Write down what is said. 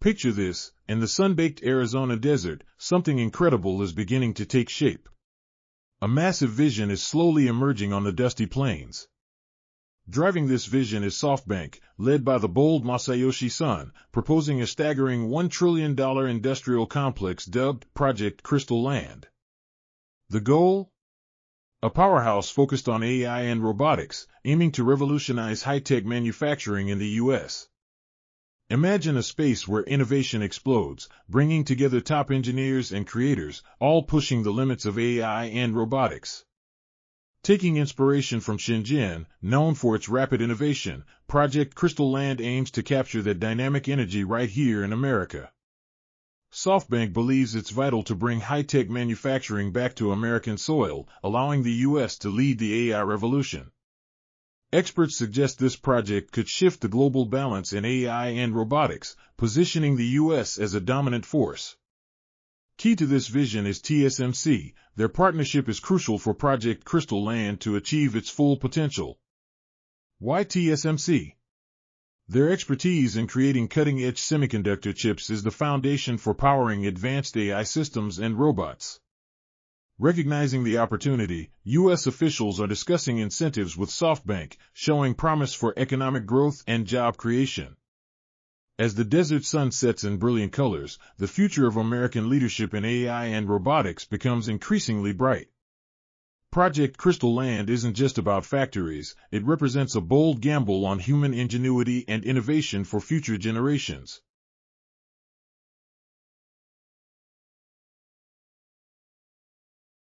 Picture this: in the sun-baked Arizona desert, something incredible is beginning to take shape. A massive vision is slowly emerging on the dusty plains. Driving this vision is SoftBank, led by the bold Masayoshi Son, proposing a staggering $1 trillion industrial complex dubbed Project Crystal Land. The goal? A powerhouse focused on AI and robotics, aiming to revolutionize high-tech manufacturing in the U.S. Imagine a space where innovation explodes, bringing together top engineers and creators, all pushing the limits of AI and robotics. Taking inspiration from Shenzhen, known for its rapid innovation, Project Crystal Land aims to capture that dynamic energy right here in America. SoftBank believes it's vital to bring high-tech manufacturing back to American soil, allowing the U.S. to lead the AI revolution. Experts suggest this project could shift the global balance in AI and robotics, positioning the U.S. as a dominant force. Key to this vision is TSMC. Their partnership is crucial for Project Crystal Land to achieve its full potential. Why TSMC? Their expertise in creating cutting-edge semiconductor chips is the foundation for powering advanced AI systems and robots. Recognizing the opportunity, U.S. officials are discussing incentives with SoftBank, showing promise for economic growth and job creation. As the desert sun sets in brilliant colors, the future of American leadership in AI and robotics becomes increasingly bright. Project Crystal Land isn't just about factories, it represents a bold gamble on human ingenuity and innovation for future generations.